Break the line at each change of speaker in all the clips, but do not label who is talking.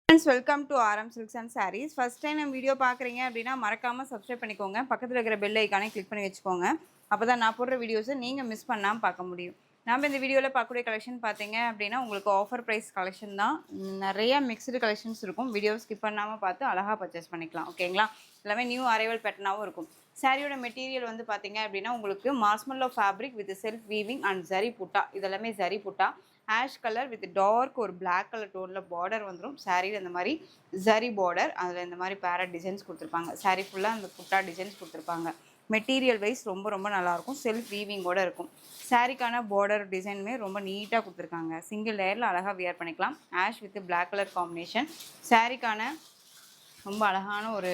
Friends, welcome to RM Silks and Sarees. First time நம்ம video பார்க்குறீங்க அப்படின்னா மறக்காம சப்ஸ்கிரைப் பண்ணிக்கோங்க. பக்கத்தில் இருக்கிற பெல் ஐக்கானை கிளிக் பண்ணி வச்சுக்கோங்க. அப்போ தான் நான் போடுற வீடியோஸை நீங்கள் மிஸ் பண்ணாமல் பார்க்க முடியும். நம்ம இந்த வீடியோவில் பார்க்கக்கூடிய கலெக்ஷன் பார்த்தீங்க அப்படின்னா உங்களுக்கு ஆஃபர் ப்ரைஸ் கலெக்ஷன் தான். நிறைய மிக்ஸ்டு கலெக்ஷன்ஸ் இருக்கும். வீடியோ ஸ்கிப் பண்ணாமல் பார்த்து அழகாக பர்ச்சேஸ் பண்ணிக்கலாம். ஓகேங்களா? எல்லாமே நியூ அரைவல் பேட்டர்னாகவும் இருக்கும். சாரியோட மெட்டீரியல் வந்து பார்த்தீங்க அப்படின்னா உங்களுக்கு marshmallow fabric with self weaving and zari butta. இதெல்லாமே zari butta. Ash colour with dark ஒரு பிளாக் கலர் டோனில் பார்டர் வந்துடும். சாரியில் இந்த மாதிரி ஜரி பார்டர், அதில் இந்த மாதிரி பேரட் டிசைன்ஸ் கொடுத்துருப்பாங்க. சாரி ஃபுல்லாக அந்த புட்டா டிசைன்ஸ் கொடுத்துருப்பாங்க. மெட்டீரியல் வைஸ் ரொம்ப ரொம்ப நல்லாயிருக்கும். செல்ஃப் வீவிங்கோடு இருக்கும். சாரிக்கான பார்டர் டிசைனுமே ரொம்ப நீட்டாக கொடுத்துருக்காங்க. சிங்கிள் லேயரில் அழகாக வியர் பண்ணிக்கலாம். Ash with black colour combination. சாரிக்கான ரொம்ப அழகான ஒரு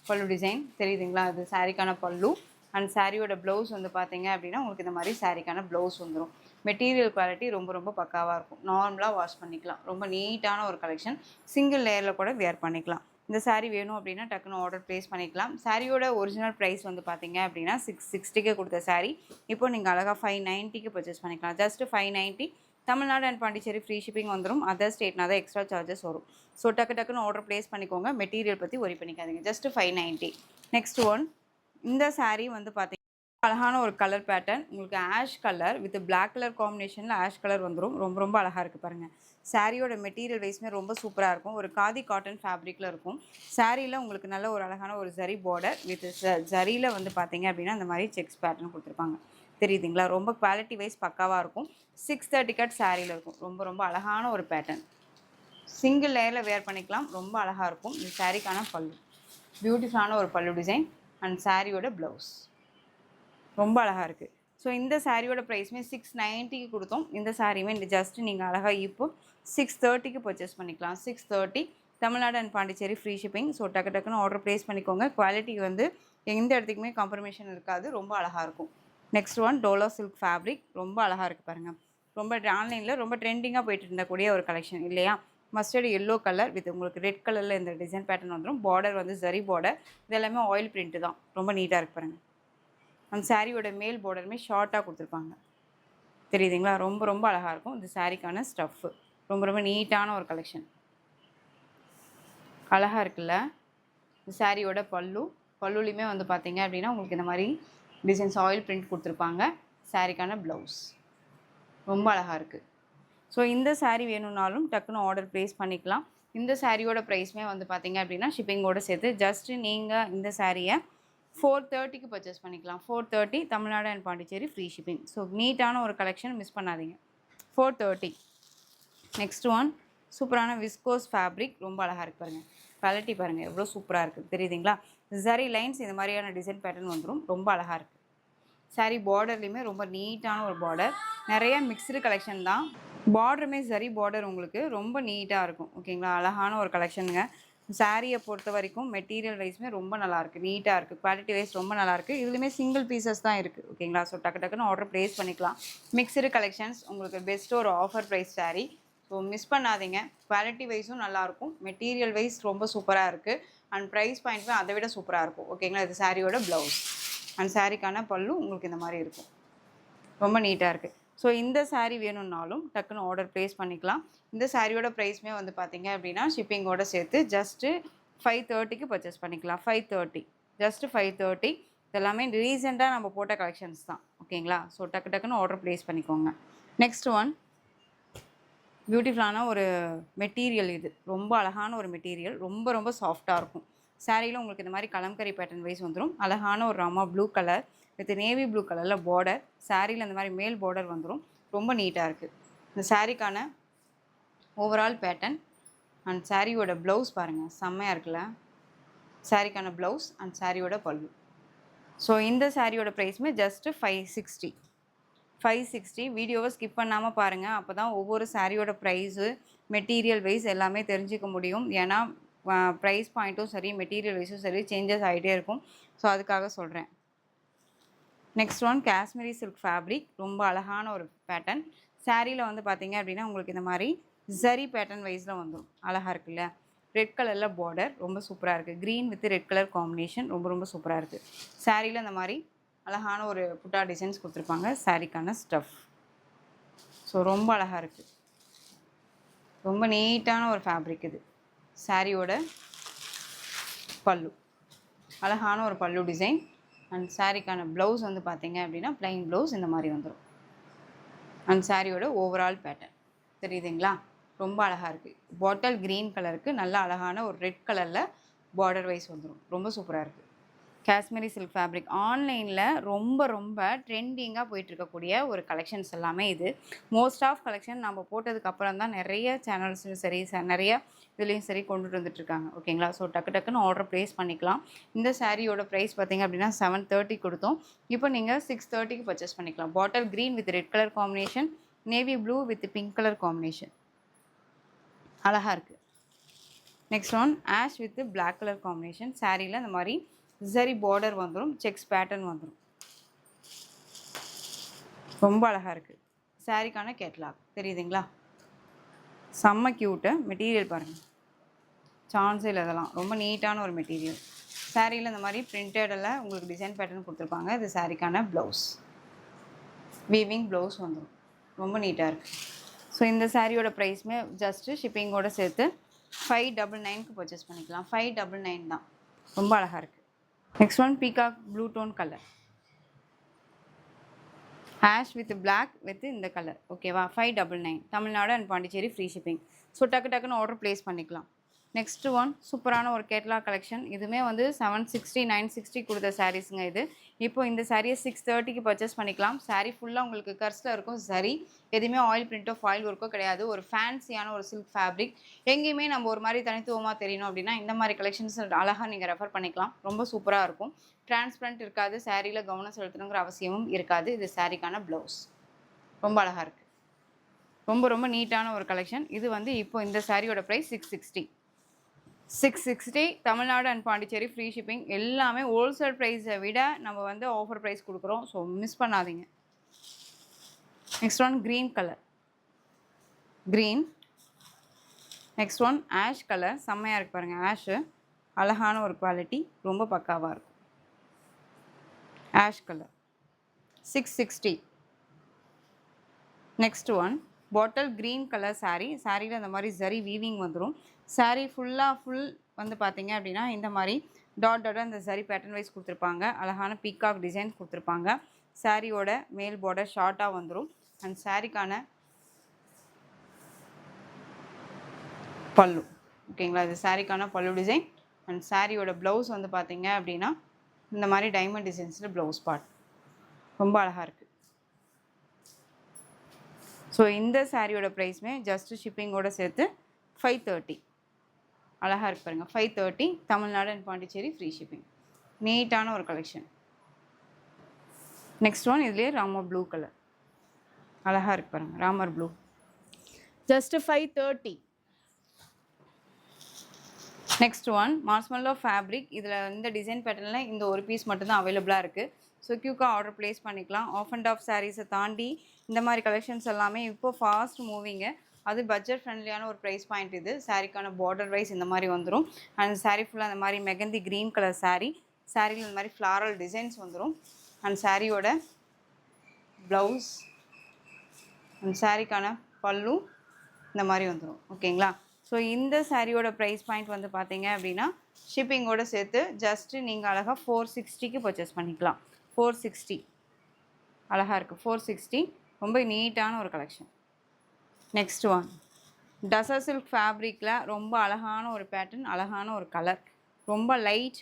பல்லு டிசைன் தெரியுதுங்களா? அது சாரிக்கான பல்லு. அண்ட் சாரியோட ப்ளவுஸ் வந்து பார்த்தீங்க அப்படின்னா உங்களுக்கு இந்த மாதிரி சாரிக்கான ப்ளவுஸ் வந்துடும். மெட்டீரியல் குவாலிட்டி ரொம்ப ரொம்ப பக்காவாக இருக்கும். நார்மலாக வாஷ் பண்ணிக்கலாம். ரொம்ப நீட்டான ஒரு கலெக்ஷன். சிங்கிள் லேயரில் கூட வியர் பண்ணிக்கலாம். இந்த சாரீ வேணும் அப்படின்னா டக்குன்னு ஆர்டர் ப்ளேஸ் பண்ணிக்கலாம். சாரியோட ஒரிஜினல் ப்ரைஸ் வந்து பார்த்தீங்க அப்படின்னா 660 கொடுத்த சாரீ இப்போ நீங்கள் அழகாக 590 பர்ச்சேஸ் பண்ணிக்கலாம். Just 590. Tamil Nadu and Pondicherry free shipping வந்துடும். அதர் ஸ்டேட்னா தான் எக்ஸ்ட்ரா சார்ஜஸ் வரும். ஸோ டக்குன்னு ஆர்டர் ப்ளேஸ் பண்ணிக்கோங்க. மெட்டீரியல் பற்றி ஒரி பண்ணிக்காதீங்க. ஜஸ்ட் 590. நெக்ஸ்ட் ஒன், இந்த சாரீ வந்து பார்த்தீங்கன்னா அழகான ஒரு கலர் பேட்டர்ன். உங்களுக்கு ash colour with black colour காம்பினேஷனில் ஆஷ் கலர் வந்துடும். ரொம்ப ரொம்ப அழகாக இருக்குது பாருங்கள். சாரியோட மெட்டீரியல் வைஸ்மே ரொம்ப சூப்பராக இருக்கும். ஒரு காதி காட்டன் ஃபேப்ரிக்கில் இருக்கும். சாரியில் உங்களுக்கு நல்ல ஒரு அழகான ஒரு ஜரி பார்டர் வித் ஜரியில் வந்து பார்த்தீங்க அப்படின்னா இந்த மாதிரி செக்ஸ் பேட்டர்ன் கொடுத்துருப்பாங்க. தெரியுதுங்களா? ரொம்ப குவாலிட்டி வைஸ் பக்காவாக இருக்கும். 630 கட் சாரியில் இருக்கும். ரொம்ப ரொம்ப அழகான ஒரு பேட்டர்ன். சிங்கிள் லேயரில் வேர் பண்ணிக்கலாம். ரொம்ப அழகாக இருக்கும். இந்த சாரிக்கான பல்லு பியூட்டிஃபுல்லான ஒரு பல்லு டிசைன் அண்ட் சாரியோட ப்ளவுஸ் ரொம்ப அழகாக இருக்குது. ஸோ இந்த சாரியோட ப்ரைஸுமே 690 கொடுத்தோம். இந்த சாரியுமே இந்த ஜஸ்ட் நீங்கள் அழகாக இப்போ 630 பர்ச்சேஸ் பண்ணிக்கலாம். 630 Tamil Nadu and Pondicherry free shipping. So டக்குன்னு ஆர்டர் ப்ளேஸ் பண்ணிக்கோங்க. குவாலிட்டி வந்து எந்த இடத்துக்குமே காம்ப்ரமைஷன் இருக்காது. ரொம்ப அழகாக இருக்கும். Next one, Dolo silk fabric. ரொம்ப அழகாக இருக்குது பாருங்கள். ரொம்ப ஆன்லைனில் ரொம்ப ட்ரெண்டிங்காக போயிட்டு இருந்தக்கூடிய ஒரு கலெக்ஷன் இல்லையா? மஸ்டர்டு எல்லோ கலர் வித் உங்களுக்கு ரெட் கலரில் இந்த டிசைன் பேட்டர்ன் வந்துடும். பார்டர் வந்து ஜரி பார்டர். இது எல்லாமே ஆயில் பிரிண்ட்டு தான். ரொம்ப நீட்டாக இருக்கு பாருங்கள். அந்த சாரியோட மேல் பார்டருமே ஷார்ட்டாக கொடுத்துருப்பாங்க. தெரியுதுங்களா? ரொம்ப ரொம்ப அழகாக இருக்கும். இந்த சாரிக்கான ஸ்டஃப்பு ரொம்ப ரொம்ப நீட்டான ஒரு கலெக்ஷன். அழகாக இருக்குல்ல? இந்த சாரியோட பல்லுலையுமே வந்து பார்த்தீங்க அப்படின்னா உங்களுக்கு இந்த மாதிரி டிசைன்ஸ் ஆயில் பிரிண்ட் கொடுத்துருப்பாங்க. சாரிக்கான ப்ளவுஸ் ரொம்ப அழகாக இருக்குது. ஸோ இந்த சாரீ வேணும்னாலும் டக்குன்னு ஆர்டர் ப்ளேஸ் பண்ணிக்கலாம். இந்த சாரியோட ப்ரைஸுமே வந்து பார்த்தீங்க அப்படின்னா ஷிப்பிங்கோடு சேர்த்து ஜஸ்ட்டு நீங்கள் இந்த சாரியை 430 பர்ச்சேஸ் பண்ணிக்கலாம். 430 Tamil Nadu and Pondicherry free shipping. So நீட்டான ஒரு கலெக்ஷன், மிஸ் பண்ணாதீங்க. 430. நெக்ஸ்ட் ஒன், சூப்பரான விஸ்கோஸ் ஃபேப்ரிக். ரொம்ப அழகாக இருக்குது பாருங்கள். குவாலிட்டி பாருங்கள் எவ்வளோ சூப்பராக இருக்குது. தெரியுதுங்களா? ஜரி லைன்ஸ் இந்த மாதிரியான டிசைன் பேட்டர்ன் வந்துடும். ரொம்ப அழகாக இருக்குது. சாரீ பார்டர்லேயுமே ரொம்ப நீட்டான ஒரு பார்டர். நிறைய மிக்ஸ்டு கலெக்ஷன் தான். பார்டருமே ஜரி பார்டர் உங்களுக்கு ரொம்ப நீட்டாக இருக்கும். ஓகேங்களா? அழகான ஒரு கலெக்ஷனுங்க. சாரியை பொறுத்த வரைக்கும் மெட்டீரியல் வைஸ்மே ரொம்ப நல்லாயிருக்கு. நீட்டாக இருக்குது. குவாலிட்டி வைஸ் ரொம்ப நல்லாயிருக்கு. இதுலேயுமே சிங்கிள் பீசஸ் தான் இருக்குது. ஓகேங்களா? ஸோ டக்குன்னு ஆர்டர் ப்ளேஸ் பண்ணிக்கலாம். மிக்ஸ்டு கலெக்ஷன்ஸ் உங்களுக்கு பெஸ்ட்டு ஒரு offer price saree. So miss பண்ணாதீங்க. குவாலிட்டி வைஸும் நல்லாயிருக்கும். மெட்டீரியல் வைஸ் ரொம்ப சூப்பராக இருக்குது. அண்ட் ப்ரைஸ் பாயிண்ட்டுமே அதை விட சூப்பராக இருக்கும். ஓகேங்களா? இது சாரியோட ப்ளவுஸ் அண்ட் சாரிக்கான பல்லு உங்களுக்கு இந்த மாதிரி இருக்கும். ரொம்ப நீட்டாக இருக்குது. ஸோ இந்த சாரீ வேணும்னாலும் டக்குன்னு ஆர்டர் ப்ளேஸ் பண்ணிக்கலாம். இந்த சாரியோட ப்ரைஸுமே வந்து பார்த்தீங்க அப்படின்னா ஷிப்பிங்கோடு சேர்த்து ஜஸ்ட்டு 530 பர்ச்சேஸ் பண்ணிக்கலாம். 530, ஜஸ்ட்டு 530. இதெல்லாமே ரீசெண்டாக நம்ம போட்ட கலெக்ஷன்ஸ் தான். ஓகேங்களா? ஸோ டக்குன்னு ஆர்டர் ப்ளேஸ் பண்ணிக்கோங்க. நெக்ஸ்ட் ஒன், பியூட்டிஃபுல்லான ஒரு மெட்டீரியல். இது ரொம்ப அழகான ஒரு மெட்டீரியல். ரொம்ப ரொம்ப சாஃப்டாக இருக்கும். சாரியில் உங்களுக்கு இந்த மாதிரி கலம்கரி பேட்டர்ன் வைஸ் வந்துடும். அழகான ஒரு Rama blue colour with navy blue கலரில் பார்டர். சாரியில் இந்த மாதிரி மேல் பார்டர் வந்துடும். ரொம்ப நீட்டாக இருக்குது. இந்த சாரிக்கான ஓவரால் பேட்டர்ன் அண்ட் சாரியோட ப்ளவுஸ் பாருங்கள், செம்மையாக இருக்குல்ல? சாரிக்கான ப்ளவுஸ் அண்ட் சாரியோட பல்லு. ஸோ இந்த சாரியோட ப்ரைஸுமே ஜஸ்ட்டு 560. 560. வீடியோவை ஸ்கிப் பண்ணாமல் பாருங்கள். அப்போ தான் ஒவ்வொரு சாரியோட ப்ரைஸு மெட்டீரியல் வைஸ் எல்லாமே தெரிஞ்சிக்க முடியும். ஏன்னா ப்ரைஸ் பாயிண்ட்டும் சரி மெட்டீரியல் வைஸும் சரி சேஞ்சஸ் ஆகிட்டே இருக்கும். ஸோ அதுக்காக சொல்கிறேன். Next one, Kashmiri silk fabric. ரொம்ப அழகான ஒரு பேட்டர்ன். சாரியில் வந்து பார்த்தீங்க அப்படின்னா உங்களுக்கு இந்த மாதிரி ஜரி பேட்டர்ன் வைஸில் வந்துடும். அழகாக இருக்குல்ல? ரெட் கலரில் பார்டர் ரொம்ப சூப்பராக இருக்குது. Green with red colour combination ரொம்ப ரொம்ப சூப்பராக இருக்குது. சாரியில் இந்த மாதிரி அழகான ஒரு புட்டா டிசைன்ஸ் கொடுத்துருப்பாங்க. சாரிக்கான ஸ்டஃப். ஸோ ரொம்ப அழகாக இருக்குது. ரொம்ப நீட்டான ஒரு ஃபேப்ரிக் இது. சாரியோட பல்லு, அழகான ஒரு பல்லு டிசைன். அண்ட் சாரிக்கான ப்ளவுஸ் வந்து பார்த்தீங்க அப்படின்னா ப்ளைன் ப்ளவுஸ் இந்த மாதிரி வந்துடும். அண்ட் சாரியோட ஓவரால் பேட்டர்ன் தெரியுதுங்களா? ரொம்ப அழகாக இருக்குது. பாட்டில் க்ரீன் கலருக்கு நல்ல அழகான ஒரு ரெட் கலரில் பார்டர் வைஸ் வந்துடும். ரொம்ப சூப்பராக இருக்குது. காஷ்மீரி சில்க் ஃபேப்ரிக் ஆன்லைனில் ரொம்ப ரொம்ப ட்ரெண்டிங்காக போயிட்டுருக்கக்கூடிய ஒரு கலெக்ஷன்ஸ் எல்லாமே இது. மோஸ்ட் ஆஃப் கலெக்ஷன் நம்ம போட்டதுக்கப்புறம் தான் நிறைய சேனல்ஸ்லையும் சரி நிறைய இதுலேயும் சரி கொண்டுட்டு வந்துட்டுருக்காங்க. ஓகேங்களா? ஸோ டக்கு டக்குன்னு ஆர்டர் ப்ளேஸ் பண்ணிக்கலாம். இந்த சாரியோட ப்ரைஸ் பார்த்திங்க அப்படின்னா 730 கொடுத்தோம். இப்போ நீங்கள் 630க்கு பர்ச்சேஸ் பண்ணிக்கலாம். Bottle green with red colour combination, navy blue with pink colour combination அழகாக இருக்குது. Next one ash with black colour combination. சாரியில் இந்த மாதிரி சரி பார்டர் வந்துடும், செக்ஸ் பேட்டர்ன் வந்துடும். ரொம்ப அழகாக இருக்குது. சாரிக்கான கேட்லாக் தெரியுதுங்களா? செம்ம க்யூட்டு. மெட்டீரியல் பாருங்கள், சான்ஸில் இதெல்லாம் ரொம்ப நீட்டான ஒரு மெட்டீரியல். சாரியில் இந்த மாதிரி பிரிண்டடில் உங்களுக்கு டிசைன் பேட்டர்ன் கொடுத்துருப்பாங்க. இது சாரிக்கான ப்ளவுஸ், வீவிங் ப்ளவுஸ் வந்துடும். ரொம்ப நீட்டாக இருக்குது. ஸோ இந்த சாரியோட ப்ரைஸுமே ஜஸ்ட்டு ஷிப்பிங்கோடு சேர்த்து 599க்கு பர்ச்சேஸ் பண்ணிக்கலாம். 599 தான். ரொம்ப அழகாக இருக்குது. Next one peacock blue tone colour, ash with black with இந்த கலர். ஓகேவா? 599. Tamil Nadu and Pondicherry free shipping. So டக்குன்னு ஆர்டர் ப்ளேஸ் பண்ணிக்கலாம். நெக்ஸ்ட்டு ஒன் சூப்பரான ஒரு கேட்லாக் கலெக்ஷன். இதுவுமே வந்து 760 960 கொடுத்த சாரீஸுங்க இது. இப்போ இந்த சாரியை 630க்கு பர்ச்சேஸ் பண்ணிக்கலாம். சாரீ ஃபுல்லாக உங்களுக்கு கர்ஸில் இருக்கும். சரி எதுவுமே ஆயில் பிரிண்ட்டோ ஃபாயில் ஒர்க்கோ கிடையாது. ஒரு ஃபேன்சியான ஒரு சில்க் ஃபேப்ரிக். எங்கேயுமே நம்ம ஒரு மாதிரி தனித்துவமாக தெரியணும் அப்படின்னா இந்த மாதிரி கலெக்ஷன்ஸ் அழகாக நீங்கள் ரெஃபர் பண்ணிக்கலாம். ரொம்ப சூப்பராக இருக்கும். டிரான்ஸ்பரண்ட் இருக்காது. சாரியில் கவனம் செலுத்தணுங்கிற அவசியமும் இருக்காது. இது சாரிக்கான ப்ளவுஸ். ரொம்ப அழகாக இருக்குது. ரொம்ப ரொம்ப நீட்டான ஒரு கலெக்ஷன். இது வந்து இப்போ இந்த சாரியோட price 660 Tamil Nadu and Pondicherry free shipping. எல்லாமே ஹோல்சேல் ப்ரைஸை விட நம்ம வந்து ஆஃபர் ப்ரைஸ் கொடுக்குறோம். ஸோ மிஸ் பண்ணாதீங்க. Next one green colour, green. Next one ash colour. செம்மையாக இருக்குது பாருங்கள். ஆஷு அழகான ஒரு குவாலிட்டி, ரொம்ப பக்காவாக இருக்கும். Ash colour 660. Next one bottle green colour sari. சாரியில் இந்த மாதிரி ஜரி வீவிங் வந்துடும். சாரீ ஃபுல் வந்து பார்த்தீங்க அப்படின்னா இந்த மாதிரி டாட்டாக இந்த சரி பேட்டர்ன் வைஸ் கொடுத்துருப்பாங்க. அழகான பீகாக் டிசைன்ஸ் கொடுத்துருப்பாங்க. சாரியோட மேல் பார்டர் ஷார்ட்டாக வந்துடும். அண்ட் சாரிக்கான பல்லு. ஓகேங்களா? இது சாரிக்கான பல்லு டிசைன். அண்ட் சாரியோட ப்ளவுஸ் வந்து பார்த்தீங்க அப்படின்னா இந்த மாதிரி டைமண்ட் டிசைன்ஸில் ப்ளவுஸ் பார்ட் ரொம்ப அழகாக இருக்குது. ஸோ இந்த சாரியோட ப்ரைஸுமே ஜஸ்ட்டு ஷிப்பிங்கோடு சேர்த்து 530. அழகாக இருக்கு பாருங்கள். 530 Tamil Nadu and Pondicherry free shipping. நீட்டான ஒரு கலெக்ஷன். நெக்ஸ்ட் ஒன் இதுலேயே ராமர் ப்ளூ கலர் அழகாக இருக்கு பாருங்கள். Ramar blue just 530. Next one marshmallow fabric. இதில் இந்த டிசைன் பேட்டர்னில் இந்த ஒரு பீஸ் மட்டும்தான் அவைலபிளாக இருக்குது. ஸோ க்யூக்காக ஆர்டர் ப்ளேஸ் பண்ணிக்கலாம். ஆஃப் அண்ட் ஆஃப் சாரீஸை தாண்டி இந்த மாதிரி கலெக்ஷன்ஸ் எல்லாமே இப்போ ஃபாஸ்ட் மூவிங்கு. அது பட்ஜெட் ஃப்ரெண்ட்லியான ஒரு ப்ரைஸ் பாயிண்ட். இது சாரிக்கான பார்டர் வைஸ் இந்த மாதிரி வந்துடும். அண்ட் சாரீ ஃபுல்லாக அந்த மாதிரி மெகந்தி க்ரீன் கலர் சாரீ. சாரியில் இந்த மாதிரி ஃப்ளாரல் டிசைன்ஸ் வந்துடும். அண்ட் சாரியோட ப்ளவுஸ் அண்ட் சாரிக்கான பல்லு இந்த மாதிரி வந்துடும். ஓகேங்களா? ஸோ இந்த சாரியோட ப்ரைஸ் பாயிண்ட் வந்து பார்த்தீங்க அப்படின்னா ஷிப்பிங்கோடு சேர்த்து ஜஸ்ட்டு நீங்கள் அழகாக 460க்கு பர்ச்சேஸ் பண்ணிக்கலாம். 460 அழகாக இருக்குது. 460 ரொம்ப நீட்டான ஒரு collection. Next one tussar silk ஃபேப்ரிக்கில் ரொம்ப அழகான ஒரு பேட்டர்ன், அழகான ஒரு கலர், ரொம்ப light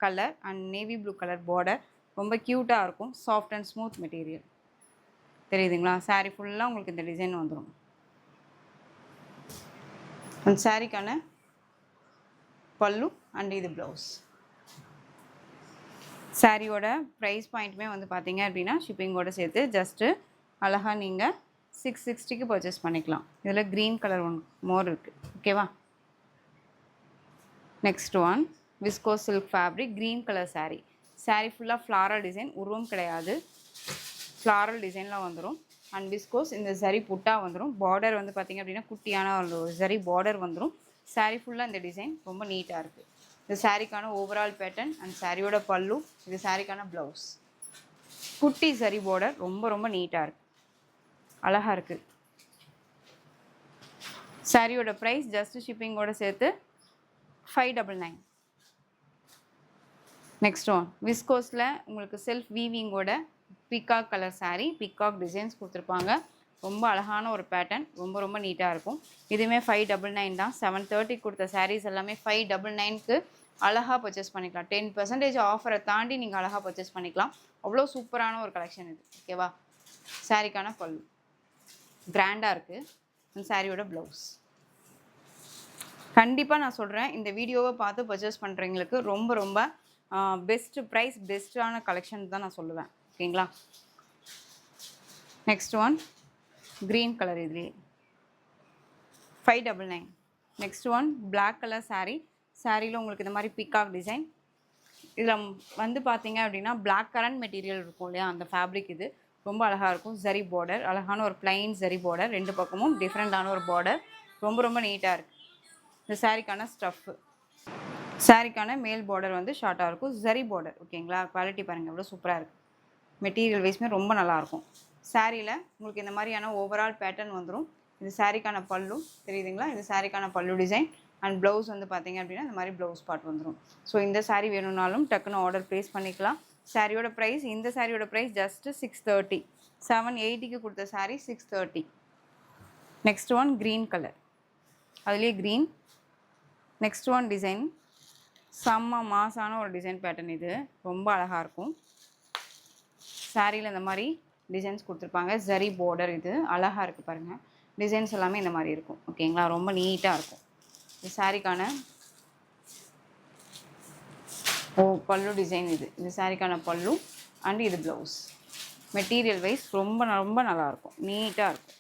colour and navy blue colour border. ரொம்ப க்யூட்டாக இருக்கும். சாஃப்ட் அண்ட் ஸ்மூத் மெட்டீரியல் தெரியுதுங்களா? சாரீ ஃபுல்லாக உங்களுக்கு இந்த டிசைன் வந்துடும். அந்த சாரிக்கான பல்லு அண்ட் இது ப்ளவுஸ். சாரியோட ப்ரைஸ் பாயிண்ட்டுமே வந்து பார்த்தீங்க அப்படின்னா ஷிப்பிங்கோடு சேர்த்து ஜஸ்ட்டு அழகாக நீங்கள் 660க்கு பர்ச்சேஸ் பண்ணிக்கலாம். இதில் க்ரீன் கலர் ஒன் மோர் இருக்குது. ஓகேவா? Next one Visko silk fabric green colour sari. Sari ஃபுல்லாக ஃப்ளாரல் டிசைன், உருவம் கிடையாது, ஃப்ளாரல் டிசைனில் வந்துடும். அண்ட் விஸ்கோஸ் இந்த சரி புட்டா வந்துடும். பார்டர் வந்து பார்த்திங்க அப்படின்னா குட்டியான ஒரு சரி பார்டர் வந்துடும். சாரீ ஃபுல்லாக இந்த டிசைன் ரொம்ப நீட்டாக இருக்குது. இது சாரிக்கான ஓவரால் பேட்டர்ன் அண்ட் சாரியோட பல்லு. இது சாரிக்கான ப்ளவுஸ். குட்டி சரி பார்டர் ரொம்ப ரொம்ப நீட்டாக இருக்குது, அழகாக இருக்குது. சாரியோட ப்ரைஸ் ஜஸ்ட் ஷிப்பிங்கோடு சேர்த்து 599. நெக்ஸ்ட் ஒன் விஸ்கோஸில் உங்களுக்கு செல்ஃப் வீவிங்கோட peacock colour saree, peacock designs கொடுத்துருப்பாங்க. ரொம்ப அழகான ஒரு பேட்டர்ன், ரொம்ப ரொம்ப நீட்டாக இருக்கும். இதுவுமே 599 தான். 730 கொடுத்த சாரீஸ் எல்லாமே 599க்கு அழகாக பர்ச்சேஸ் பண்ணிக்கலாம். 10% ஆஃபரை தாண்டி நீங்கள் அழகாக பர்ச்சேஸ் பண்ணிக்கலாம். அவ்வளோ சூப்பரான ஒரு கலெக்ஷன் இது. ஓகேவா? சாரீக்கான பல்லு கிராண்டாக இருக்குது. இந்த சாரியோட ப்ளவுஸ் கண்டிப்பாக நான் சொல்கிறேன், இந்த வீடியோவை பார்த்து பர்ச்சேஸ் பண்ணுறவங்களுக்கு ரொம்ப ரொம்ப பெஸ்ட்டு ப்ரைஸ், பெஸ்ட்டான கலெக்ஷன் தான் நான் சொல்லுவேன். ஓகேங்களா? நெக்ஸ்ட் ஒன் க்ரீன் கலர், இதுலேயே 599. Next one black colour saree. சாரியில் உங்களுக்கு இந்த மாதிரி பிகாக் டிசைன். இதில் வந்து பார்த்தீங்க அப்படின்னா பிளாக் கரண்ட் மெட்டீரியல் இருக்கும் இல்லையா, அந்த ஃபேப்ரிக் இது ரொம்ப அழகாக இருக்கும். ஜரி பார்டர், அழகான ஒரு பிளைன் ஜரி பார்டர், ரெண்டு பக்கமும் டிஃப்ரெண்ட்டான ஒரு பார்டர், ரொம்ப ரொம்ப நீட்டாக இருக்குது. இந்த சாரிக்கான ஸ்டஃப்பு, சாரிக்கான மேல் பார்டர் வந்து ஷார்ட்டாக இருக்கும், ஜரி பார்டர். ஓகேங்களா? குவாலிட்டி பாருங்கள் எவ்வளோ சூப்பராக இருக்குது. மெட்டீரியல் வைஸ்மே ரொம்ப நல்லாயிருக்கும். சாரியில் உங்களுக்கு இந்த மாதிரியான ஓவரால் பேட்டர்ன் வந்துடும். இது சாரிக்கான பல்லு தெரியுதுங்களா? இது சாரிக்கான பல்லு டிசைன். அண்ட் ப்ளவுஸ் வந்து பார்த்தீங்க அப்படின்னா இந்த மாதிரி ப்ளவுஸ் பார்ட் வந்துடும். ஸோ இந்த சாரீ வேணும்னாலும் டக்குன்னு ஆர்டர் ப்ளேஸ் பண்ணிக்கலாம். சாரியோட ப்ரைஸ், இந்த சாரியோட ப்ரைஸ் ஜஸ்ட்டு 630. 780க்கு கொடுத்த sari 630. Next one green colour, அதுலேயே க்ரீன். நெக்ஸ்ட் ஒன் டிசைன், செம்ம மாசான ஒரு டிசைன் பேட்டர்ன். இது ரொம்ப அழகாக இருக்கும். சாரியில் இந்த மாதிரி டிசைன்ஸ் கொடுத்துருப்பாங்க, ஜரி பார்டர். இது அழகாக இருக்குது பாருங்கள். டிசைன்ஸ் எல்லாமே இந்த மாதிரி இருக்கும். ஓகேங்களா? ரொம்ப நீட்டாக இருக்கும். இது சாரிக்கான பல்லு டிசைன். இது சாரிக்கான பல்லு அண்ட் இது ப்ளவுஸ். மெட்டீரியல் வைஸ் ரொம்ப ரொம்ப நல்லாயிருக்கும், நீட்டாக இருக்கும்.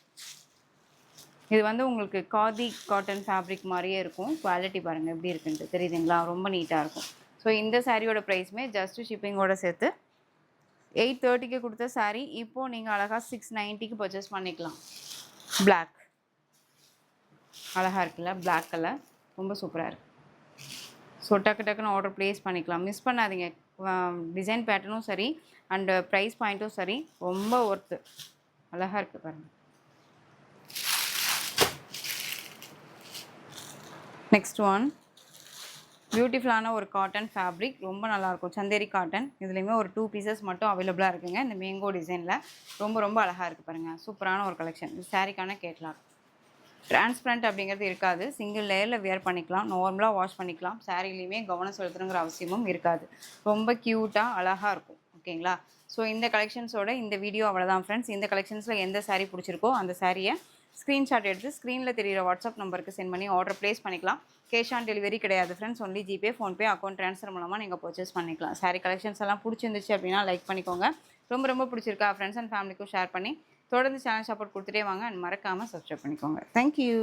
இது வந்து உங்களுக்கு காதி காட்டன் ஃபேப்ரிக் மாதிரியே இருக்கும். குவாலிட்டி பாருங்கள் எப்படி இருக்குன்ட்டு தெரியுதுங்களா? ரொம்ப நீட்டாக இருக்கும். ஸோ இந்த சாரியோட ப்ரைஸுமே ஜஸ்ட்டு ஷிப்பிங்கோட சேர்த்து 830க்கு கொடுத்த சாரீ இப்போது நீங்கள் அழகாக 690க்கு பர்ச்சேஸ் பண்ணிக்கலாம். பிளாக் அழகாக இருக்குல்ல, பிளாக் கலர் ரொம்ப சூப்பராக இருக்குது. ஸோ டக்குன்னு ஆர்டர் ப்ளேஸ் பண்ணிக்கலாம், மிஸ் பண்ணாதீங்க. டிசைன் பேட்டர்னும் சரி அண்டு ப்ரைஸ் பாயிண்ட்டும் சரி, ரொம்ப ஒர்த்து. அழகாக இருக்குது பாருங்கள். நெக்ஸ்ட் ஒன் பியூட்டிஃபுல்லான ஒரு காட்டன் ஃபேப்ரிக், ரொம்ப நல்லாயிருக்கும். சந்தேரி காட்டன். இதுலேயுமே ஒரு 2 பீசஸ் மட்டும் அவைலபிளாக இருக்குங்க இந்த மேங்கோ டிசைனில். ரொம்ப ரொம்ப அழகாக இருக்குது பாருங்கள். சூப்பரான ஒரு கலெக்ஷன். இது சாரிக்கான கேட்லாக். டிரான்ஸ்பரண்ட் அப்படிங்கிறது இருக்காது, சிங்கிள் லேயரில் வியர் பண்ணிக்கலாம், நார்மலாக வாஷ் பண்ணிக்கலாம். சாரிலையுமே கவனம் செலுத்தணுங்கிற அவசியமும் இருக்காது. ரொம்ப க்யூட்டாக அழகாக இருக்கும். ஓகேங்களா? ஸோ இந்த கலெக்ஷன்ஸோட இந்த வீடியோ அவ்வளோதான் ஃப்ரெண்ட்ஸ். இந்த கலெக்ஷன்ஸில் எந்த சாரீ பிடிச்சிருக்கோ அந்த சாரியை ஸ்க்ரீன்ஷாட் எடுத்து ஸ்க்ரீனில் தெரியிற வாட்ஸ்அப் நம்பருக்கு சென்ட் பண்ணி ஆர்டர் ப்ளேஸ் பண்ணிக்கலாம். கேஷ் ஆன் டெலிவரி கிடையாது friends. Only GPay, PhonePe, account transfer மூலமாக நீங்கள் பர்ச்சேஸ் பண்ணிக்கலாம். சாரீ கலெக்ஷன்ஸ் எல்லாம் பிடிச்சிருந்துச்சு அப்படின்னா லைக் பண்ணிக்கோங்க. ரொம்ப ரொம்ப பிடிச்சிருக்கா ஃப்ரெண்ட்ஸ் அண்ட் ஃபேமிலிக்கும் ஷேர் பண்ணி தொடர்ந்து சேனல் சப்போர்ட் கொடுத்துட்டே வாங்க. அண்ட் மறக்காமல் சப்ஸ்கிரைப் பண்ணிக்கோங்க. தேங்க்யூ.